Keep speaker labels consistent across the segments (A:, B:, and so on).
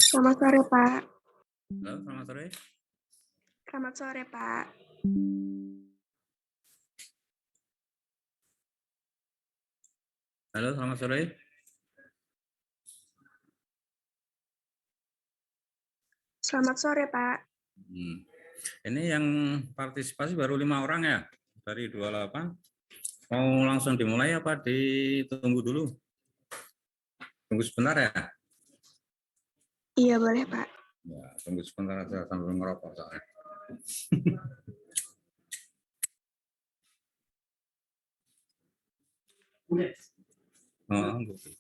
A: Selamat sore, Pak.
B: Halo, selamat sore.
A: Selamat sore, Pak.
B: Halo, selamat sore.
A: Selamat sore, Pak.
B: Ini yang partisipasi baru 5 orang ya, dari 28. Mau langsung dimulai apa ditunggu dulu? Tunggu sebentar ya?
A: Iya, boleh, Pak.
B: Ya, tunggu sebentar aja sambil ngerokok soalnya. Oh, gitu.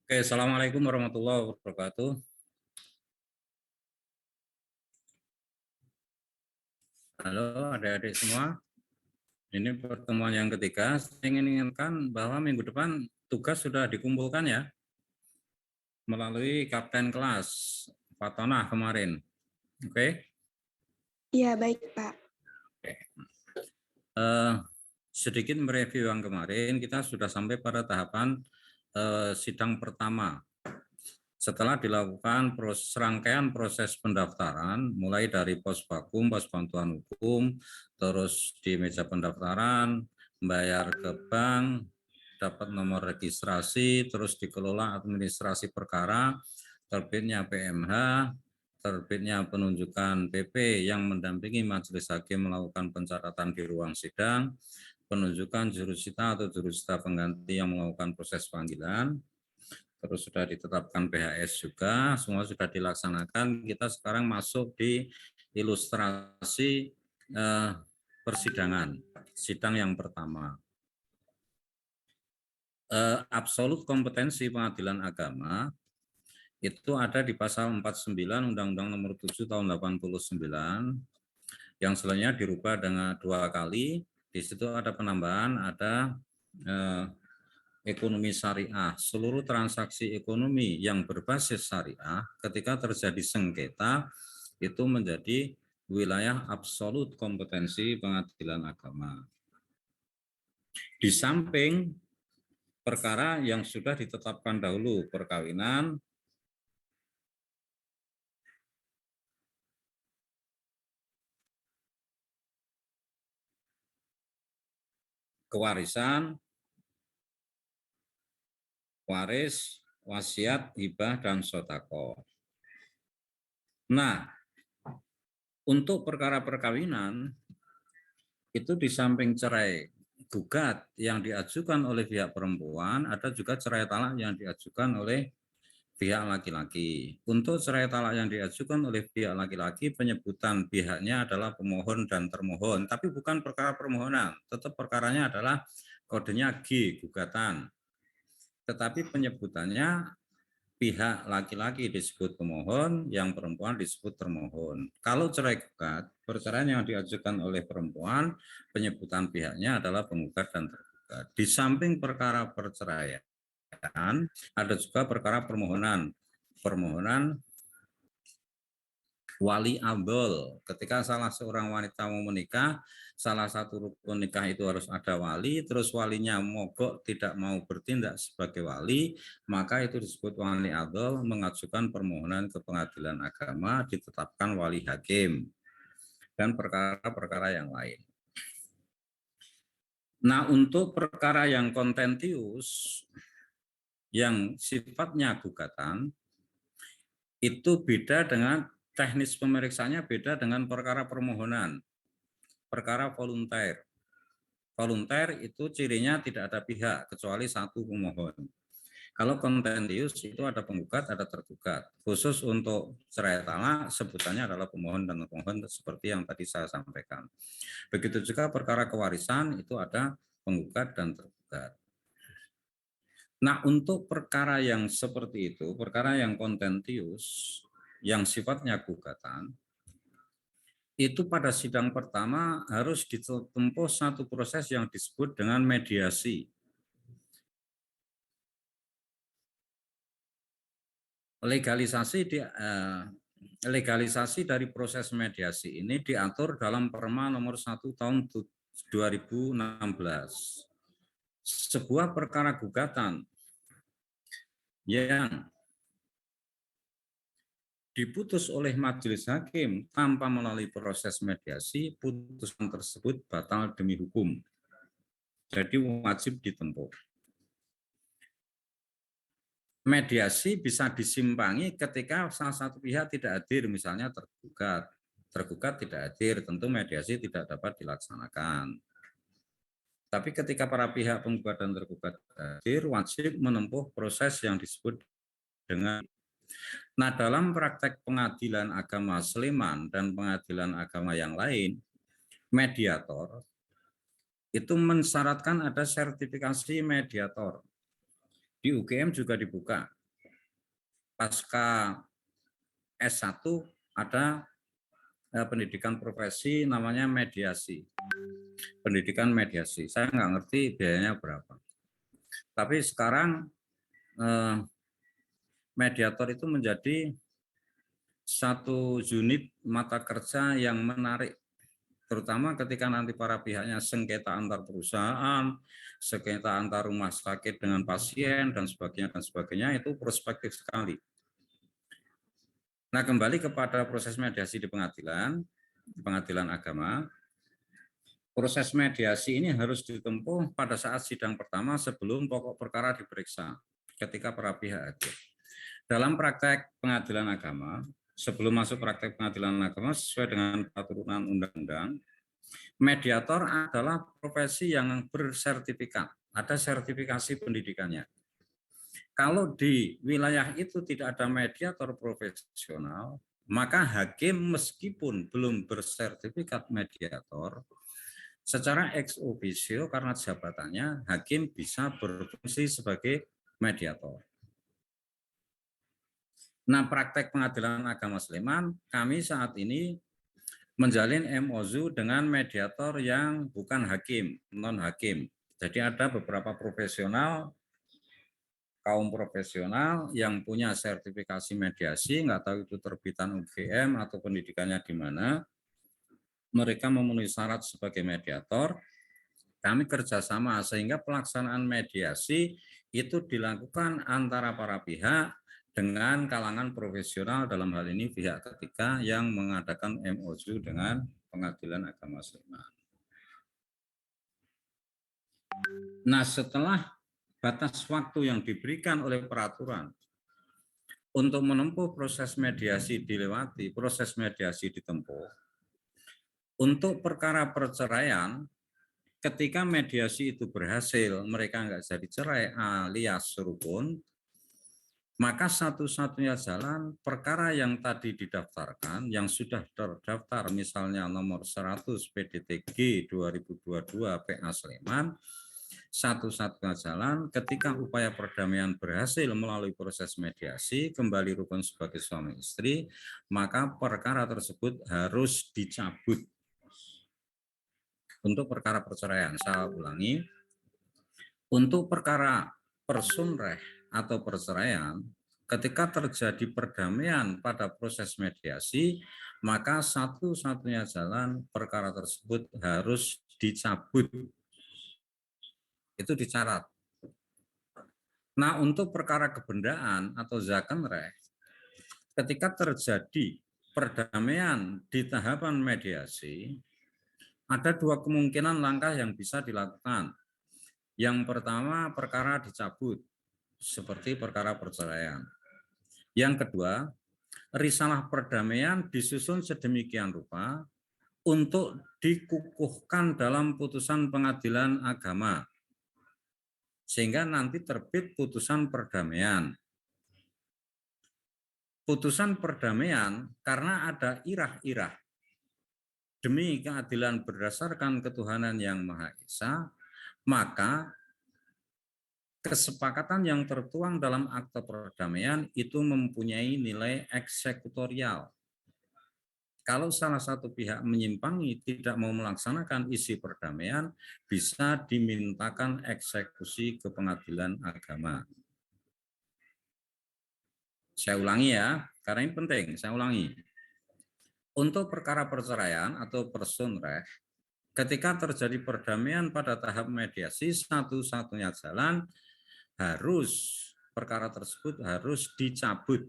B: Oke, assalamualaikum warahmatullahi wabarakatuh. Halo, adik-adik semua. Ini pertemuan yang ketiga. Saya ingin ingatkan bahwa minggu depan tugas sudah dikumpulkan ya, melalui kapten kelas Fatonah kemarin. Oke.
A: Iya, baik, Pak.
B: Sedikit mereview yang kemarin, kita sudah sampai pada tahapan sidang pertama. Setelah dilakukan serangkaian proses pendaftaran, mulai dari pos vakum, pos bantuan hukum, terus di meja pendaftaran, membayar ke bank, dapat nomor registrasi, terus dikelola administrasi perkara, terbitnya PMH, terbitnya penunjukan PP yang mendampingi majelis hakim melakukan pencatatan di ruang sidang, penunjukan jurusita atau jurusita pengganti yang melakukan proses panggilan, terus sudah ditetapkan PHS juga, semua sudah dilaksanakan. Kita sekarang masuk di ilustrasi persidangan, sidang yang pertama. Absolut kompetensi pengadilan agama itu ada di pasal 49 Undang-Undang Nomor 7 Tahun 89 yang selanjutnya dirubah dengan 2 kali. Di situ ada penambahan, ada ekonomi syariah. Seluruh transaksi ekonomi yang berbasis syariah ketika terjadi sengketa itu menjadi wilayah absolut kompetensi pengadilan agama. Di samping perkara yang sudah ditetapkan dahulu, perkawinan, kewarisan, waris, wasiat, hibah, dan sodako. Nah, untuk perkara perkawinan, itu di samping cerai gugat yang diajukan oleh pihak perempuan, ada juga cerai talak yang diajukan oleh pihak laki-laki. Untuk cerai talak yang diajukan oleh pihak laki-laki, penyebutan pihaknya adalah pemohon dan termohon, tapi bukan perkara permohonan, tetap perkaranya adalah kodenya G, gugatan. Tetapi penyebutannya pihak laki-laki disebut pemohon, yang perempuan disebut termohon. Kalau cerai gugat, perceraian yang diajukan oleh perempuan, penyebutan pihaknya adalah penggugat dan tergugat. Di samping perkara perceraian, ada juga perkara permohonan. Permohonan wali amdol. Ketika salah seorang wanita mau menikah, salah satu rukun nikah itu harus ada wali, terus walinya mogok tidak mau bertindak sebagai wali, maka itu disebut wali amdol, mengajukan permohonan ke pengadilan agama, ditetapkan wali hakim, dan perkara-perkara yang lain. Nah, untuk perkara yang kontentius, yang sifatnya gugatan, itu beda dengan teknis pemeriksaannya beda dengan perkara permohonan. Perkara volunteer. Volunteer itu cirinya tidak ada pihak kecuali satu pemohon. Kalau kontentius itu ada penggugat, ada tergugat. Khusus untuk cerai talak sebutannya adalah pemohon dan termohon seperti yang tadi saya sampaikan. Begitu juga perkara kewarisan itu ada penggugat dan tergugat. Nah, untuk perkara yang seperti itu, perkara yang kontentius, yang sifatnya gugatan, itu pada sidang pertama harus ditempuh satu proses yang disebut dengan mediasi. Legalisasi dari proses mediasi ini diatur dalam Perma nomor 1 tahun 2016. Sebuah perkara gugatan yang diputus oleh majelis hakim tanpa melalui proses mediasi, putusan tersebut batal demi hukum. Jadi wajib ditempuh. Mediasi bisa disimpangi ketika salah satu pihak tidak hadir, misalnya tergugat. Tergugat tidak hadir, tentu mediasi tidak dapat dilaksanakan. Tapi ketika para pihak penggugat dan tergugat hadir, wajib menempuh proses yang disebut dengan. Nah, dalam praktek pengadilan agama Sleman dan pengadilan agama yang lain, mediator itu mensyaratkan ada sertifikasi mediator. Di UGM juga dibuka. Pasca S1 ada pendidikan profesi namanya mediasi. Pendidikan mediasi. Saya nggak ngerti biayanya berapa. Tapi sekarang mediator itu menjadi satu unit mata kerja yang menarik, terutama ketika nanti para pihaknya sengketa antar perusahaan, sengketa antar rumah sakit dengan pasien dan sebagainya itu prospektif sekali. Nah, kembali kepada proses mediasi di pengadilan agama. Proses mediasi ini harus ditempuh pada saat sidang pertama sebelum pokok perkara diperiksa ketika para pihak hadir. Dalam praktek pengadilan agama, sebelum masuk praktek pengadilan agama sesuai dengan peraturan undang-undang, mediator adalah profesi yang bersertifikat, ada sertifikasi pendidikannya. Kalau di wilayah itu tidak ada mediator profesional, maka hakim meskipun belum bersertifikat mediator, secara ex officio karena jabatannya, hakim bisa berfungsi sebagai mediator. Nah, praktek pengadilan agama Sleman, kami saat ini menjalin MOU dengan mediator yang bukan hakim, non-hakim. Jadi ada beberapa profesional, kaum profesional yang punya sertifikasi mediasi, nggak tahu itu terbitan UGM atau pendidikannya di mana, mereka memenuhi syarat sebagai mediator, kami kerjasama sehingga pelaksanaan mediasi itu dilakukan antara para pihak dengan kalangan profesional, dalam hal ini pihak ketiga yang mengadakan MOU dengan Pengadilan Agama Sleman. Nah, setelah batas waktu yang diberikan oleh peraturan untuk menempuh proses mediasi dilewati, proses mediasi ditempuh, untuk perkara perceraian, ketika mediasi itu berhasil, mereka nggak jadi cerai alias rukun, maka satu-satunya jalan perkara yang tadi didaftarkan, yang sudah terdaftar misalnya nomor 100 PDTG 2022 PA Sleman, Satu-satunya jalan ketika upaya perdamaian berhasil melalui proses mediasi, kembali rukun sebagai suami istri, maka perkara tersebut harus dicabut. Untuk perkara perceraian, saya ulangi, untuk perkara persunreh atau perceraian, ketika terjadi perdamaian pada proses mediasi, maka satu-satunya jalan perkara tersebut harus dicabut. Itu dicarat. Nah, untuk perkara kebendaan atau zakenreh, ketika terjadi perdamaian di tahapan mediasi, ada dua kemungkinan langkah yang bisa dilakukan. Yang pertama, perkara dicabut, seperti perkara perceraian. Yang kedua, risalah perdamaian disusun sedemikian rupa untuk dikukuhkan dalam putusan pengadilan agama, sehingga nanti terbit putusan perdamaian. Putusan perdamaian karena ada irah-irah demi keadilan berdasarkan ketuhanan yang Maha Esa, maka kesepakatan yang tertuang dalam akte perdamaian itu mempunyai nilai eksekutorial. Kalau salah satu pihak menyimpangi, tidak mau melaksanakan isi perdamaian, bisa dimintakan eksekusi ke pengadilan agama. Saya ulangi ya, karena ini penting, saya ulangi. Untuk perkara perceraian atau persunreh, ketika terjadi perdamaian pada tahap mediasi, satu-satunya jalan perkara tersebut harus dicabut.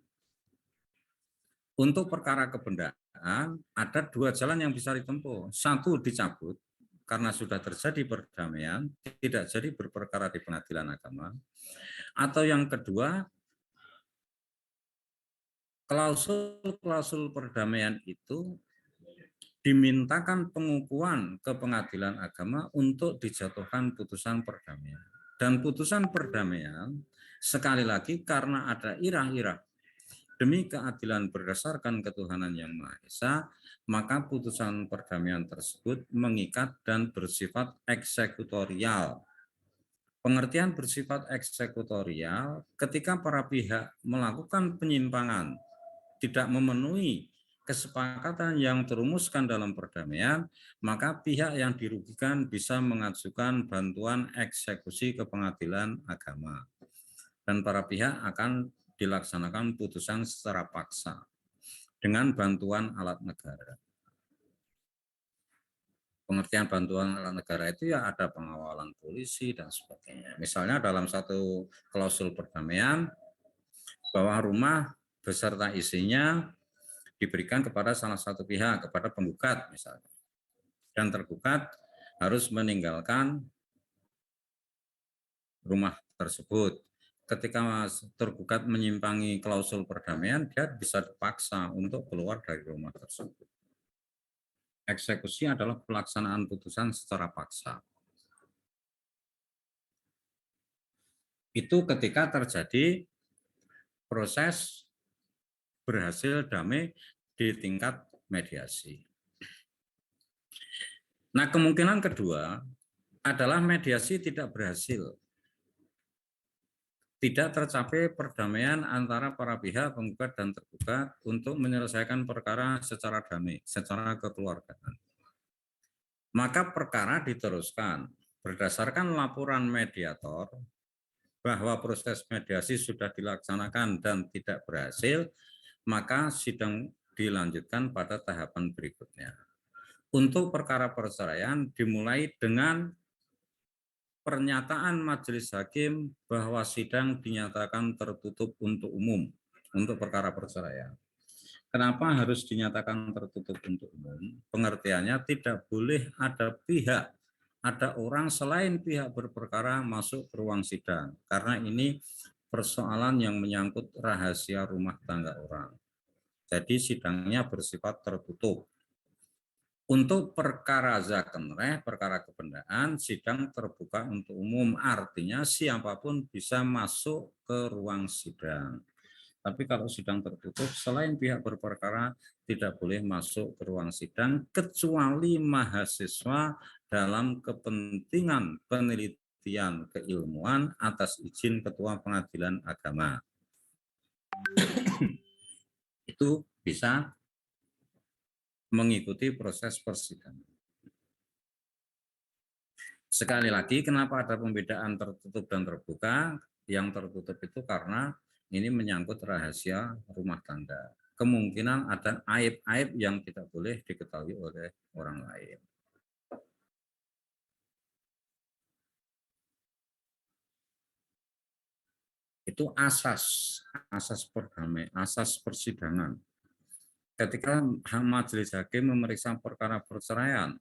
B: Untuk perkara kebendaan, ada dua jalan yang bisa ditempuh. Satu, dicabut, karena sudah terjadi perdamaian, tidak jadi berperkara di pengadilan agama. Atau yang kedua, klausul-klausul perdamaian itu dimintakan pengukuhan ke pengadilan agama untuk dijatuhkan putusan perdamaian. Dan putusan perdamaian, sekali lagi karena ada irah-irah demi keadilan berdasarkan ketuhanan yang Maha Esa, maka putusan perdamaian tersebut mengikat dan bersifat eksekutorial. Pengertian bersifat eksekutorial ketika para pihak melakukan penyimpangan, tidak memenuhi kesepakatan yang terumuskan dalam perdamaian, maka pihak yang dirugikan bisa mengajukan bantuan eksekusi ke pengadilan agama. Dan para pihak akan dilaksanakan putusan secara paksa dengan bantuan alat negara. Pengertian bantuan alat negara itu ya ada pengawalan polisi dan sebagainya. Misalnya dalam satu klausul perdamaian bahwa rumah beserta isinya diberikan kepada salah satu pihak, kepada penggugat misalnya. Dan tergugat harus meninggalkan rumah tersebut. Ketika tergugat menyimpangi klausul perdamaian, dia bisa dipaksa untuk keluar dari rumah tersebut. Eksekusi adalah pelaksanaan putusan secara paksa. Itu ketika terjadi proses berhasil damai di tingkat mediasi. Nah, kemungkinan kedua adalah mediasi tidak berhasil. Tidak tercapai perdamaian antara para pihak penggugat dan tergugat untuk menyelesaikan perkara secara damai, secara kekeluargaan. Maka perkara diteruskan berdasarkan laporan mediator bahwa proses mediasi sudah dilaksanakan dan tidak berhasil, maka sidang dilanjutkan pada tahapan berikutnya. Untuk perkara perceraian dimulai dengan pernyataan majelis hakim bahwa sidang dinyatakan tertutup untuk umum untuk perkara perceraian. Kenapa harus dinyatakan tertutup untuk umum? Pengertiannya tidak boleh ada pihak, ada orang selain pihak berperkara masuk ke ruang sidang. Karena ini persoalan yang menyangkut rahasia rumah tangga orang. Jadi sidangnya bersifat tertutup. Untuk perkara zakenreh, perkara kebendaan, sidang terbuka untuk umum, artinya siapapun bisa masuk ke ruang sidang. Tapi kalau sidang tertutup, selain pihak berperkara tidak boleh masuk ke ruang sidang, kecuali mahasiswa dalam kepentingan penelitian pembuktian keilmuan atas izin Ketua Pengadilan Agama. Itu bisa mengikuti proses persidangan. Sekali lagi, kenapa ada pembedaan tertutup dan terbuka? Yang tertutup itu karena ini menyangkut rahasia rumah tangga. Kemungkinan ada aib-aib yang tidak boleh diketahui oleh orang lain. Itu asas perdamaian, asas persidangan. Ketika majelis hakim memeriksa perkara perceraian,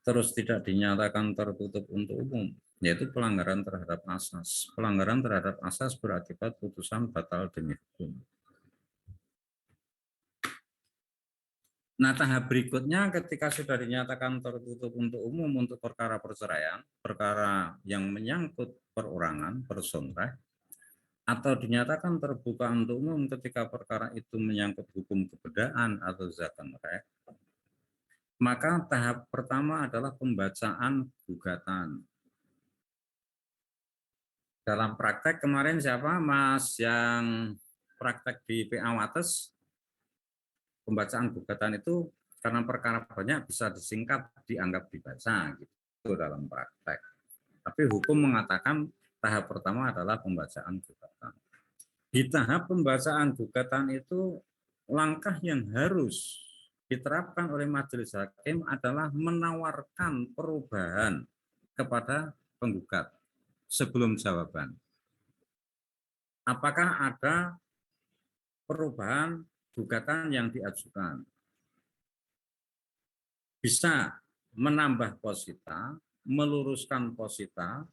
B: terus tidak dinyatakan tertutup untuk umum, yaitu pelanggaran terhadap asas. Pelanggaran terhadap asas berakibat putusan batal demi hukum. Nah, tahap berikutnya ketika sudah dinyatakan tertutup untuk umum untuk perkara perceraian, perkara yang menyangkut perorangan, person right, atau dinyatakan terbuka untuk umum ketika perkara itu menyangkut hukum kebedaan atau zakat right, maka tahap pertama adalah pembacaan gugatan. Dalam praktek kemarin siapa Mas yang praktek di PA Wates, pembacaan gugatan itu karena perkara banyak bisa disingkat dianggap dibaca gitu dalam praktek. Tapi hukum mengatakan tahap pertama adalah pembacaan gugatan. Di tahap pembacaan gugatan itu langkah yang harus diterapkan oleh majelis hakim adalah menawarkan perubahan kepada penggugat sebelum jawaban. Apakah ada perubahan gugatan yang diajukan? Bisa menambah posita, meluruskan posita,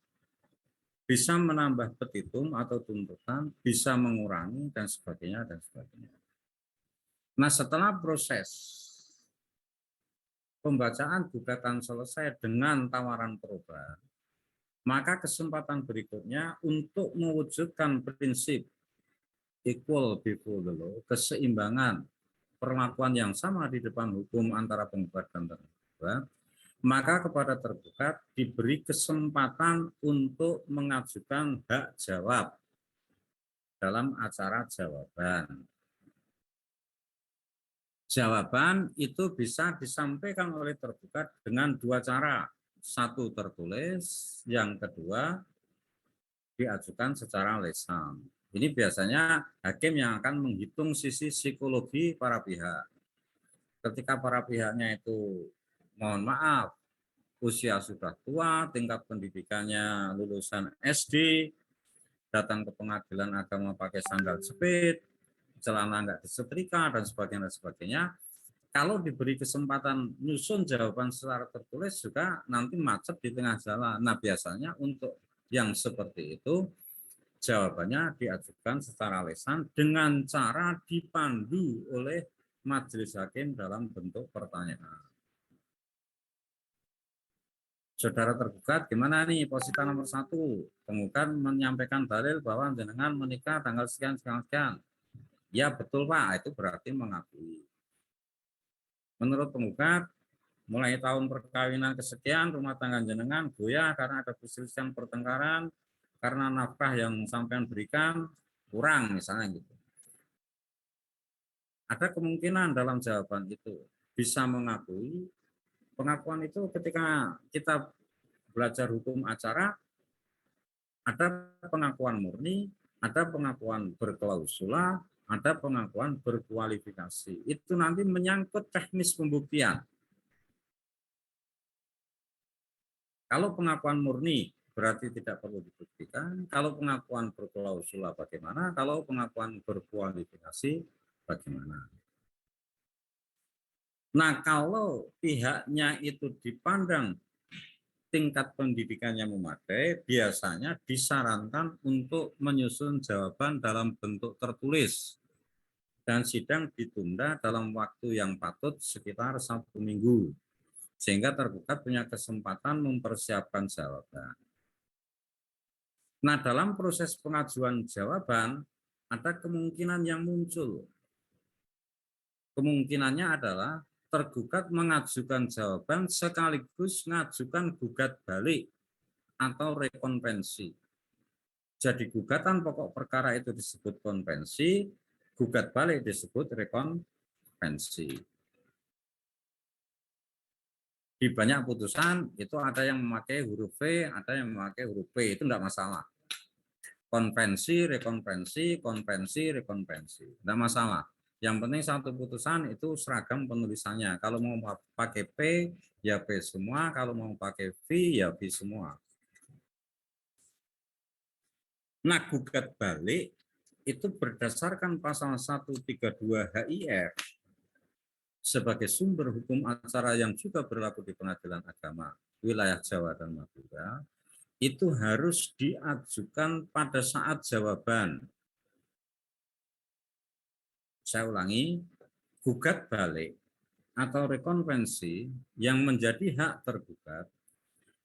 B: bisa menambah petitum atau tuntutan, bisa mengurangi, dan sebagainya, dan sebagainya. Nah, setelah proses pembacaan gugatan selesai dengan tawaran perubahan, maka kesempatan berikutnya untuk mewujudkan prinsip equal before the law, keseimbangan perlakuan yang sama di depan hukum antara penggugat dan tergugat, maka kepada tergugat diberi kesempatan untuk mengajukan hak jawab dalam acara jawaban. Jawaban itu bisa disampaikan oleh tergugat dengan dua cara. Satu tertulis, yang kedua diajukan secara lisan. Ini biasanya hakim yang akan menghitung sisi psikologi para pihak. Ketika para pihaknya itu, mohon maaf, usia sudah tua, tingkat pendidikannya lulusan SD, datang ke pengadilan agama pakai sandal jepit, celana nggak disetrika, dan sebagainya, dan sebagainya. Kalau diberi kesempatan nyusun jawaban secara tertulis juga nanti macet di tengah jalan. Nah, biasanya untuk yang seperti itu, jawabannya diajukan secara lisan dengan cara dipandu oleh majelis hakim dalam bentuk pertanyaan. Saudara tergugat, gimana nih posita nomor 1? Penggugat menyampaikan dalil bahwa jenengan menikah tanggal sekian, sekian, sekian. Ya betul Pak, itu berarti mengakui. Menurut penggugat, mulai tahun perkawinan kesekian, rumah tangga jenengan goyah karena ada perselisihan pertengkaran, karena nafkah yang sampean berikan kurang misalnya gitu. Ada kemungkinan dalam jawaban itu bisa mengakui. Pengakuan itu ketika kita belajar hukum acara, ada pengakuan murni, ada pengakuan berklausula, ada pengakuan berkualifikasi. Itu nanti menyangkut teknis pembuktian. Kalau pengakuan murni berarti tidak perlu dibuktikan. Kalau pengakuan berklausula bagaimana? Kalau pengakuan berkualifikasi bagaimana? Nah, kalau pihaknya itu dipandang tingkat pendidikannya memadai, biasanya disarankan untuk menyusun jawaban dalam bentuk tertulis dan sidang ditunda dalam waktu yang patut sekitar 1 minggu, sehingga tergugat punya kesempatan mempersiapkan jawaban. Nah, dalam proses pengajuan jawaban, ada kemungkinan yang muncul. Kemungkinannya adalah tergugat mengajukan jawaban sekaligus mengajukan gugat balik atau rekonvensi. Jadi gugatan pokok perkara itu disebut konvensi, gugat balik disebut rekonvensi. Di banyak putusan itu ada yang memakai huruf V, ada yang memakai huruf P, itu tidak masalah. Konvensi, rekonvensi, konvensi, rekonvensi, tidak masalah. Yang penting satu putusan itu seragam penulisannya. Kalau mau pakai P, ya P semua. Kalau mau pakai V, ya V semua. Nah, gugat balik itu berdasarkan pasal 132 HIR sebagai sumber hukum acara yang juga berlaku di Pengadilan Agama wilayah Jawa dan Madura, itu harus diajukan pada saat jawaban. Saya ulangi, gugat balik atau rekonvensi yang menjadi hak tergugat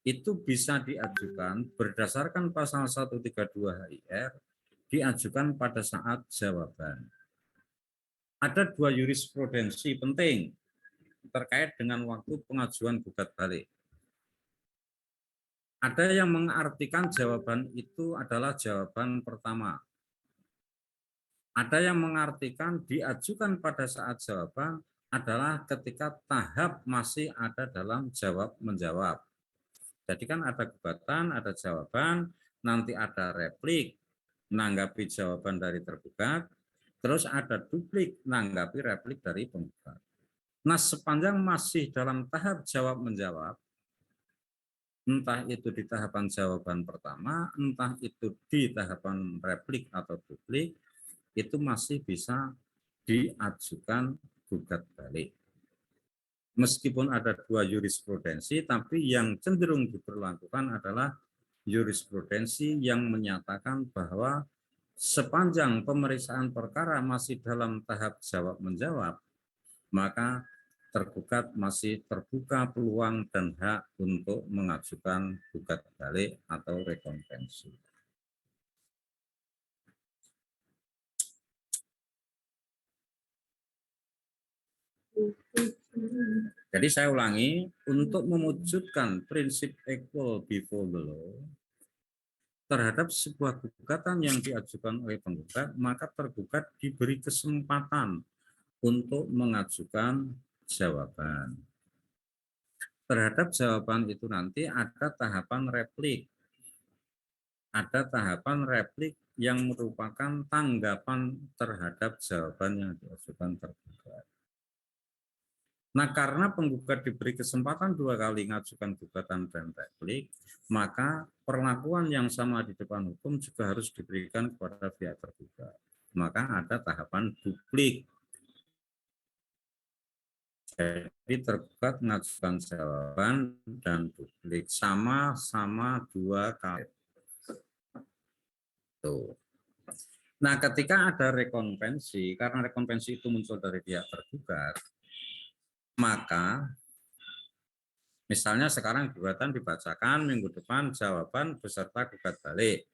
B: itu bisa diajukan berdasarkan pasal 132 HIR, diajukan pada saat jawaban. Ada dua jurisprudensi penting terkait dengan waktu pengajuan gugat balik. Ada yang mengartikan jawaban itu adalah jawaban pertama. Ada yang mengartikan diajukan pada saat jawaban adalah ketika tahap masih ada dalam jawab-menjawab. Jadi kan ada gugatan, ada jawaban, nanti ada replik, menanggapi jawaban dari tergugat, terus ada duplik, menanggapi replik dari penggugat. Nah, sepanjang masih dalam tahap jawab-menjawab, entah itu di tahapan jawaban pertama, entah itu di tahapan replik atau duplik, itu masih bisa diajukan gugat balik. Meskipun ada dua jurisprudensi, tapi yang cenderung diberlakukan adalah jurisprudensi yang menyatakan bahwa sepanjang pemeriksaan perkara masih dalam tahap jawab-menjawab, maka tergugat masih terbuka peluang dan hak untuk mengajukan gugat balik atau rekonvensi. Jadi saya ulangi, untuk mewujudkan prinsip equal before the law terhadap sebuah gugatan yang diajukan oleh penggugat, maka tergugat diberi kesempatan untuk mengajukan jawaban. Terhadap jawaban itu nanti ada tahapan replik. Ada tahapan replik yang merupakan tanggapan terhadap jawaban yang diajukan tergugat. Nah, karena penggugat diberi kesempatan 2 kali mengajukan gugatan dan replik, maka perlakuan yang sama di depan hukum juga harus diberikan kepada pihak tergugat. Maka ada tahapan duplik. Jadi tergugat mengajukan jawaban dan duplik sama-sama 2 kali. Tuh. Nah, ketika ada rekonvensi, karena rekonvensi itu muncul dari pihak tergugat, maka misalnya sekarang gugatan dibacakan, minggu depan jawaban beserta gugat balik.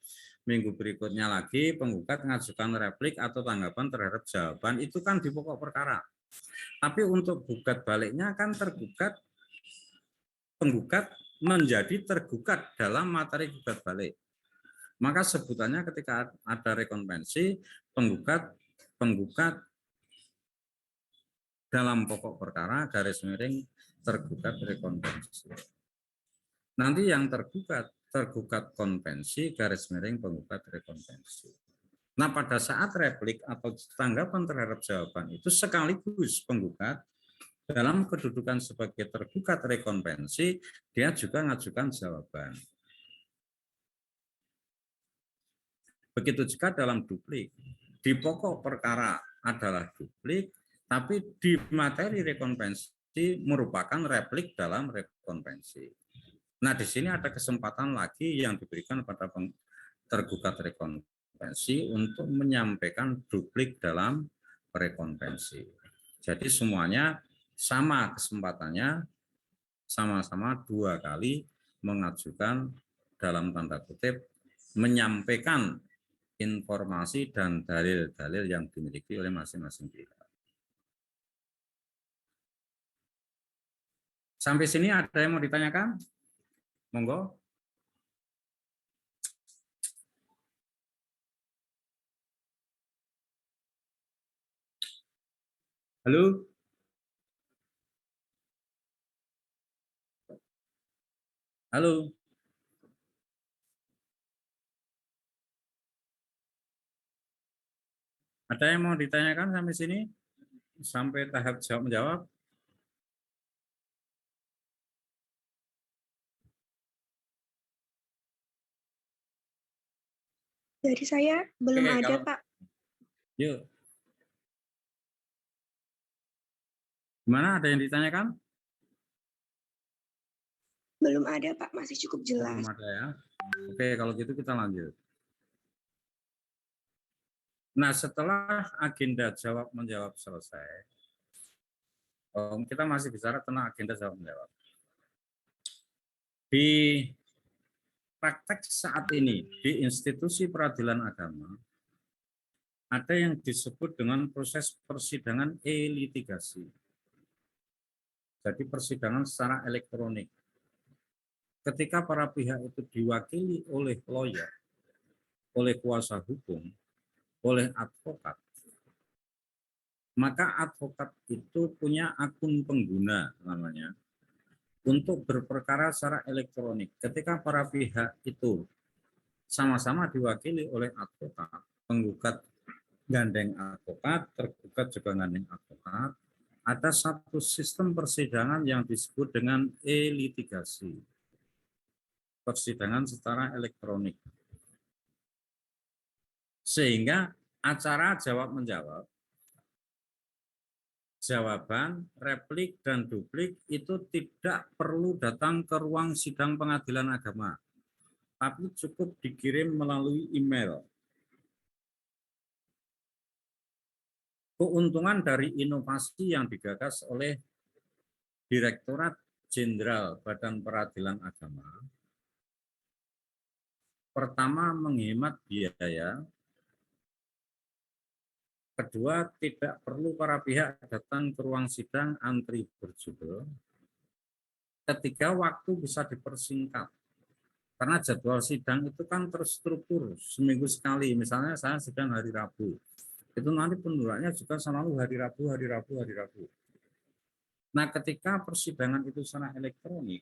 B: Minggu berikutnya lagi penggugat mengajukan replik atau tanggapan terhadap jawaban, itu kan di pokok perkara. Tapi untuk gugat baliknya kan penggugat menjadi tergugat dalam materi gugat balik. Maka sebutannya ketika ada rekonvensi, penggugat dalam pokok perkara garis miring tergugat rekonvensi. Nanti yang tergugat konvensi garis miring penggugat rekonvensi. Nah, pada saat replik atau tanggapan terhadap jawaban itu sekaligus penggugat dalam kedudukan sebagai tergugat rekonvensi, dia juga mengajukan jawaban. Begitu juga dalam duplik. Di pokok perkara adalah duplik, tapi di materi rekonvensi merupakan replik dalam rekonvensi. Nah, di sini ada kesempatan lagi yang diberikan pada tergugat rekonvensi untuk menyampaikan duplik dalam rekonvensi. Jadi semuanya sama kesempatannya, sama-sama 2 kali mengajukan dalam tanda kutip menyampaikan informasi dan dalil-dalil yang dimiliki oleh masing-masing pihak. Sampai sini ada yang mau ditanyakan? Monggo. Halo? Halo? Ada yang mau ditanyakan sampai sini? Sampai tahap jawab-menjawab?
A: Dari saya belum
B: Oke,
A: ada,
B: kalau
A: Pak.
B: yuk, gimana? Ada yang ditanyakan?
A: Belum ada, Pak. Masih cukup
B: Oh,
A: jelas.
B: belum ada ya. Oke, kalau gitu kita lanjut. Nah, setelah agenda jawab-menjawab selesai, kita masih bicara tentang agenda jawab-menjawab. Di praktek saat ini, di institusi peradilan agama, ada yang disebut dengan proses persidangan e-litigasi. Jadi persidangan secara elektronik. Ketika para pihak itu diwakili oleh lawyer, oleh kuasa hukum, oleh advokat, maka advokat itu punya akun pengguna namanya untuk berperkara secara elektronik. Ketika para pihak itu sama-sama diwakili oleh advokat, penggugat gandeng advokat, tergugat juga gandeng advokat, ada satu sistem persidangan yang disebut dengan e-litigasi, persidangan secara elektronik. Sehingga acara jawab-menjawab, jawaban, replik, dan duplik itu tidak perlu datang ke ruang sidang pengadilan agama, tapi cukup dikirim melalui email. Keuntungan dari inovasi yang digagas oleh Direktorat Jenderal Badan Peradilan Agama, pertama menghemat biaya, kedua tidak perlu para pihak datang ke ruang sidang antri berjubel, ketiga waktu bisa dipersingkat. Karena jadwal sidang itu kan terstruktur seminggu sekali. Misalnya saya sidang hari Rabu, itu nanti penundanya juga selalu hari Rabu, hari Rabu, hari Rabu. Nah, ketika persidangan itu secara elektronik,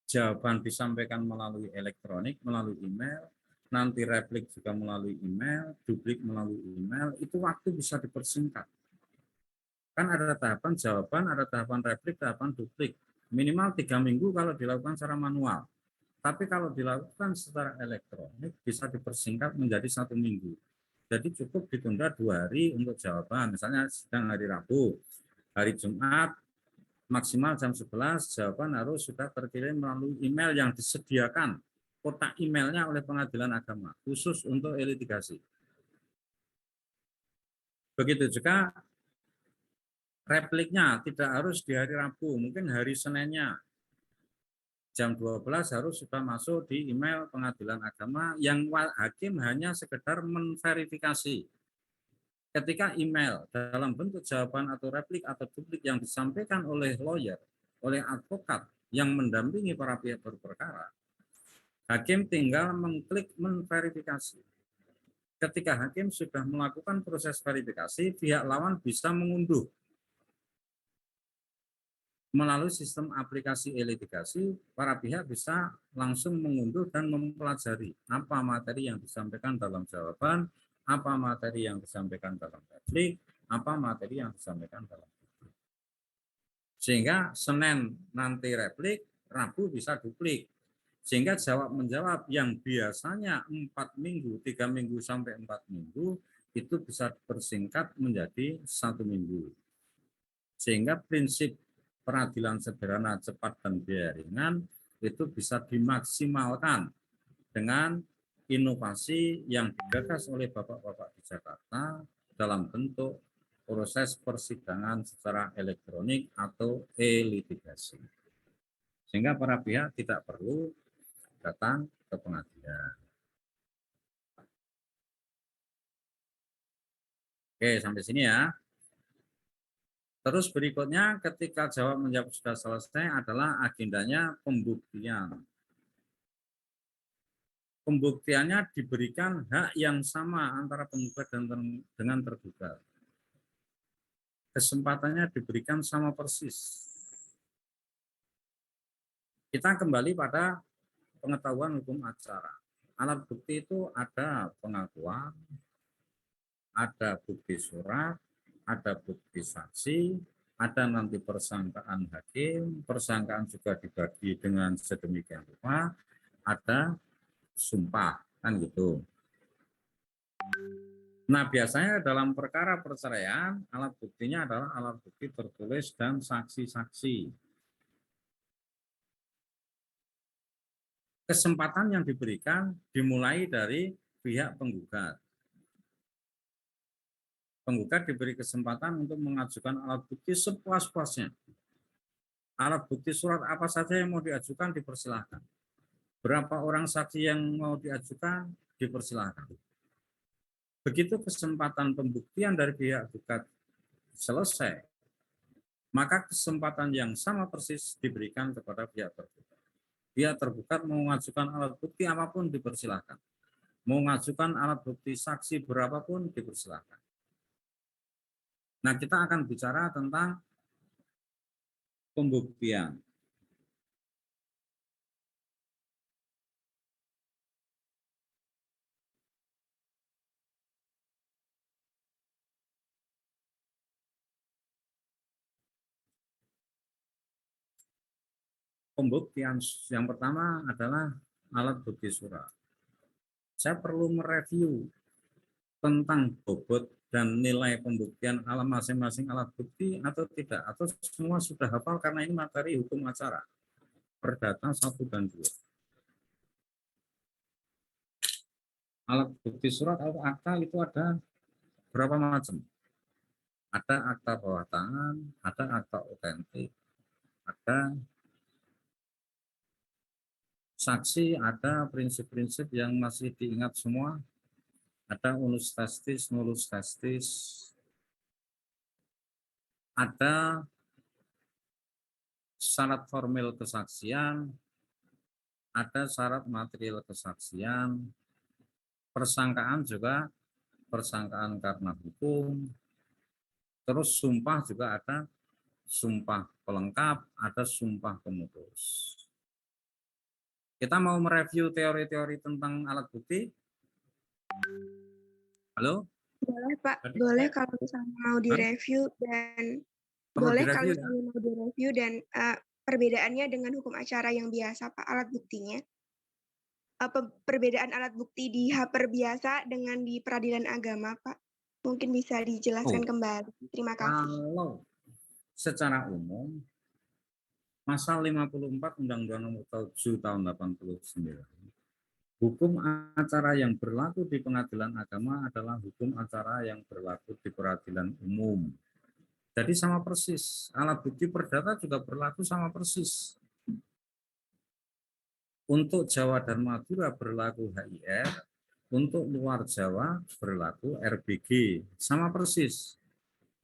B: jawaban disampaikan melalui elektronik, melalui email, nanti replik juga melalui email, duplik melalui email, itu waktu bisa dipersingkat. Kan ada tahapan jawaban, ada tahapan replik, tahapan duplik. Minimal 3 minggu kalau dilakukan secara manual. Tapi kalau dilakukan secara elektronik bisa dipersingkat menjadi 1 minggu. Jadi cukup ditunda 2 hari untuk jawaban. Misalnya sidang hari Rabu, hari Jumat maksimal jam 11 jawaban harus sudah terkirim melalui email yang disediakan kotak emailnya oleh pengadilan agama khusus untuk e-litigasi. Begitu juga repliknya tidak harus di hari Rabu, mungkin hari Seninnya jam 12 harus sudah masuk di email pengadilan agama yang hakim hanya sekedar menverifikasi. Ketika email dalam bentuk jawaban atau replik atau duplik yang disampaikan oleh lawyer, oleh advokat yang mendampingi para pihak berperkara, hakim tinggal mengklik menverifikasi. Ketika hakim sudah melakukan proses verifikasi, pihak lawan bisa mengunduh melalui sistem aplikasi e-litigasi, para pihak bisa langsung mengunduh dan mempelajari apa materi yang disampaikan dalam jawaban, apa materi yang disampaikan dalam replik, apa materi yang disampaikan dalam duplik. Sehingga Senin nanti replik, Rabu bisa duplik. Sehingga jawab-menjawab yang biasanya 4 minggu, 3 minggu sampai 4 minggu, itu bisa bersingkat menjadi 1 minggu. Sehingga prinsip peradilan sederhana, cepat, dan biaya ringan itu bisa dimaksimalkan dengan inovasi yang digagas oleh bapak-bapak di Jakarta dalam bentuk proses persidangan secara elektronik atau e-litigasi. Sehingga para pihak tidak perlu datang ke pengadilan. Oke, sampai sini ya. Terus berikutnya ketika jawab-menjawab sudah selesai adalah agendanya pembuktian. Pembuktiannya diberikan hak yang sama antara penggugat dan dengan tergugat. kesempatannya diberikan sama persis. Kita kembali pada pengetahuan hukum acara. Alat bukti itu ada pengakuan, ada bukti surat, ada bukti saksi, ada nanti persangkaan hakim, persangkaan juga dibagi dengan sedemikian rupa, ada sumpah, kan gitu. Nah, biasanya dalam perkara perceraian, alat buktinya adalah alat bukti tertulis dan saksi-saksi. Kesempatan yang diberikan dimulai dari pihak penggugat. Penggugat diberi kesempatan untuk mengajukan alat bukti sepuas-puasnya. Alat bukti surat apa saja yang mau diajukan dipersilahkan. Berapa orang saksi yang mau diajukan dipersilahkan. Begitu kesempatan pembuktian dari pihak gugat selesai, maka kesempatan yang sama persis diberikan kepada pihak tergugat. Pihak tergugat mau mengajukan alat bukti apapun dipersilahkan. Mau mengajukan alat bukti saksi berapapun dipersilahkan. Nah, kita akan bicara tentang pembuktian. Pembuktian yang pertama adalah alat bukti surat. Saya perlu mereview tentang bobot dan nilai pembuktian alat masing-masing alat bukti atau tidak, atau semua sudah hafal karena ini materi hukum acara perdata 1 dan 2. Alat bukti surat atau akta itu ada berapa macam? Ada akta bawah tangan, ada akta otentik, ada saksi, ada prinsip-prinsip yang masih diingat semua, ada unus testis, nulus testis, ada syarat formil kesaksian, ada syarat material kesaksian, persangkaan juga persangkaan karena hukum, terus sumpah juga ada sumpah pelengkap, ada sumpah pemutus. Kita mau mereview teori-teori tentang alat bukti. Halo?
A: Boleh Pak,
B: Tadi
A: boleh
B: saya-
A: kalau misalnya mau
B: Hah?
A: direview dan
B: Perlu
A: boleh kalau
B: direview ya?
A: misalnya mau direview dan perbedaannya dengan hukum acara yang biasa Pak, alat buktinya. Perbedaan alat bukti di HAPER biasa dengan di peradilan agama Pak. Mungkin bisa dijelaskan
B: Oh,
A: kembali. Terima kasih.
B: kalau secara umum, pasal 54 Undang-Undang Nomor 7 Tahun 89, hukum acara yang berlaku di pengadilan agama adalah hukum acara yang berlaku di peradilan umum. Jadi sama persis, alat bukti perdata juga berlaku sama persis. Untuk Jawa dan Madura berlaku HIR, untuk luar Jawa berlaku RBG, sama persis.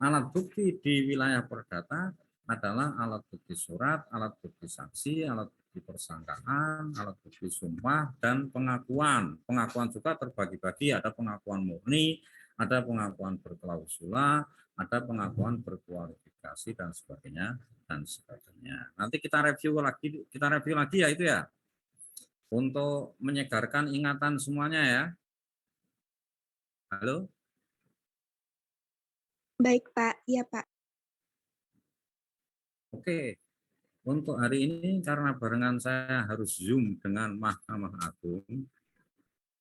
B: Alat bukti di wilayah perdata adalah alat bukti surat, alat bukti saksi, alat bukti persangkaan, alat bukti sumpah, dan pengakuan. Pengakuan juga terbagi-bagi, ada pengakuan murni, ada pengakuan berklausula, ada pengakuan berkualifikasi, dan sebagainya, dan sebagainya. Nanti kita review lagi ya itu ya, untuk menyegarkan ingatan semuanya ya. Halo?
A: Baik Pak, iya Pak.
B: Oke. Untuk hari ini karena barengan saya harus Zoom dengan Mahkamah Agung,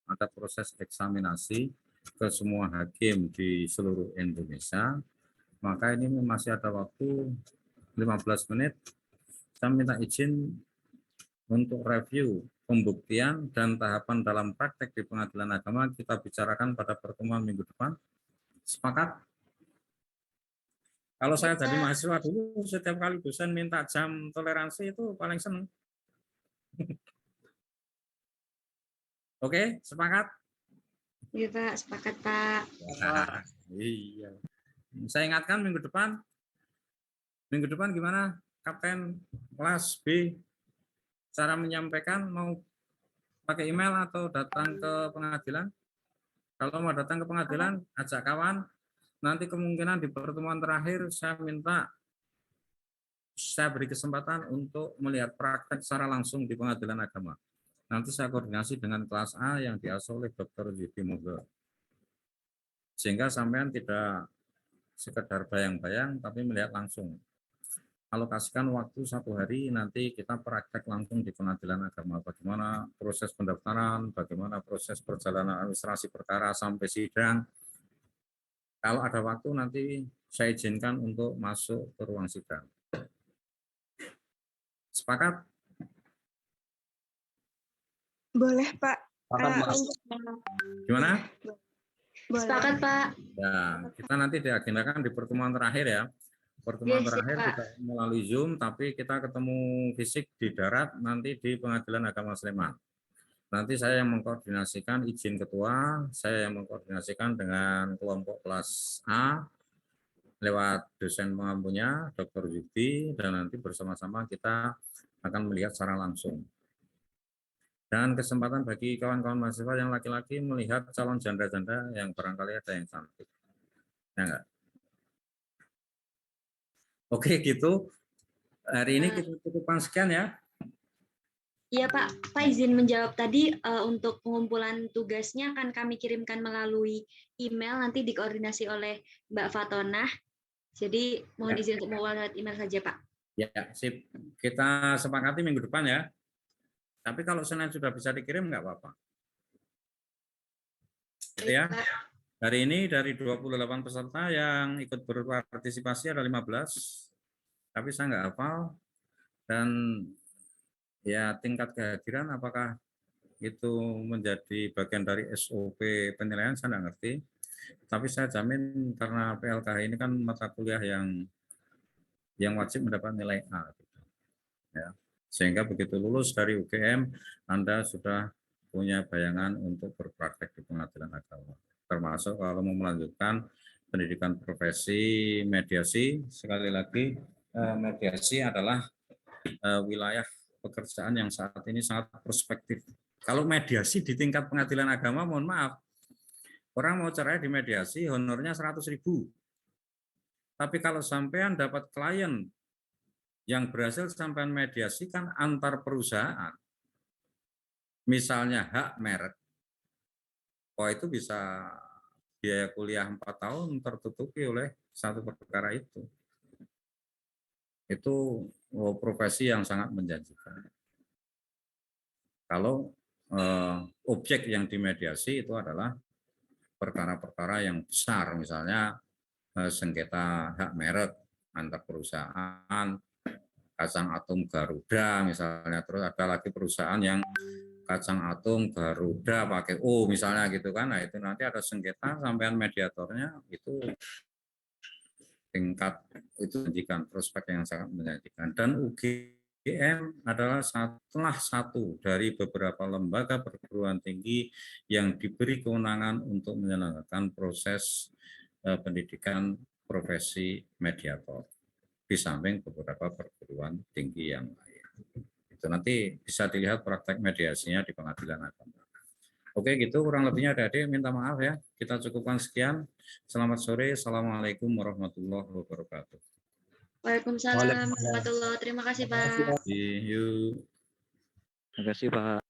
B: ada proses eksaminasi ke semua hakim di seluruh Indonesia, maka ini masih ada waktu 15 menit. Saya minta izin untuk review pembuktian dan tahapan dalam praktek di pengadilan agama kita bicarakan pada pertemuan minggu depan. Sepakat? Kalau saya jadi mahasiswa dulu, setiap kali dosen minta jam toleransi itu paling seneng. Oke, sepakat?
A: Iya Pak, sepakat Pak.
B: Iya. Saya ingatkan minggu depan gimana Kapten kelas B cara menyampaikan, mau pakai email atau datang ke pengadilan? Kalau mau datang ke pengadilan, ajak kawan. nanti kemungkinan di pertemuan terakhir saya beri kesempatan untuk melihat praktek secara langsung di pengadilan agama. Nanti saya koordinasi dengan kelas A yang diasuh oleh Dr. Yudi Moga. Sehingga sampean tidak sekedar bayang-bayang, tapi melihat langsung. Alokasikan waktu 1 hari, nanti kita praktek langsung di pengadilan agama. Bagaimana proses pendaftaran, bagaimana proses perjalanan administrasi perkara sampai sidang. Kalau ada waktu nanti saya izinkan untuk masuk ke ruang sidang. Sepakat?
A: Boleh, Pak.
B: Gimana?
A: Boleh.
C: Sepakat, Pak.
B: Ya, kita nanti diagendakan di pertemuan terakhir ya. Pertemuan terakhir tidak melalui Zoom, tapi kita ketemu fisik di darat nanti di Pengadilan Agama Sleman. Nanti saya yang mengkoordinasikan izin ketua, saya yang mengkoordinasikan dengan kelompok kelas A lewat dosen pengampunya, Dr. Yudi, dan nanti bersama-sama kita akan melihat secara langsung. Dan kesempatan bagi kawan-kawan mahasiswa yang laki-laki melihat calon janda-janda yang barangkali ada yang cantik. Ya enggak? Oke, gitu. Hari ini kita cukupkan sekian ya.
C: Iya Pak, Pak izin menjawab tadi untuk pengumpulan tugasnya akan kami kirimkan melalui email, nanti dikoordinasi oleh Mbak Fatonah. Jadi mohon izin untuk mengumumkan email saja Pak.
B: Ya, sip. Kita sepakati minggu depan ya. Tapi kalau Senin sudah bisa dikirim nggak apa-apa. Ya. Hari ini dari 28 peserta yang ikut berpartisipasi ada 15. Tapi saya nggak hafal. Dan ya tingkat kehadiran apakah itu menjadi bagian dari SOP penilaian saya nggak ngerti. Tapi saya jamin karena PLKH ini kan mata kuliah yang wajib mendapat nilai A. Ya. Sehingga begitu lulus dari UGM, Anda sudah punya bayangan untuk berpraktek di pengadilan agama. Termasuk kalau mau melanjutkan pendidikan profesi mediasi, sekali lagi mediasi adalah wilayah pekerjaan yang saat ini sangat prospektif. Kalau mediasi di tingkat pengadilan agama, mohon maaf, orang mau cerai di mediasi honornya 100.000. Tapi kalau sampean dapat klien yang berhasil sampai mediasikan antar perusahaan, misalnya hak merek, itu bisa biaya kuliah 4 tahun tertutupi oleh satu perkara itu. Itu profesi yang sangat menjanjikan. Kalau objek yang dimediasi itu adalah perkara-perkara yang besar, misalnya sengketa hak merek antar perusahaan, kacang atom Garuda misalnya, terus ada lagi perusahaan yang kacang atom Garuda pakai O misalnya gitu kan. Nah itu nanti ada sengketa, sampean mediatornya itu tingkat itu menjanjikan, prospek yang sangat menjanjikan. Dan UGM adalah salah satu dari beberapa lembaga perguruan tinggi yang diberi kewenangan untuk menyelenggarakan proses pendidikan profesi mediator, di samping beberapa perguruan tinggi yang lain. Itu nanti bisa dilihat praktek mediasinya di pengadilan agama. Oke, gitu kurang lebihnya adik-adik, minta maaf ya. Kita cukupkan sekian. Selamat sore. Assalamualaikum warahmatullahi wabarakatuh.
C: Waalaikumsalam warahmatullahi wabarakatuh. Terima kasih Pak.
B: Yuk.
D: Terima kasih Pak.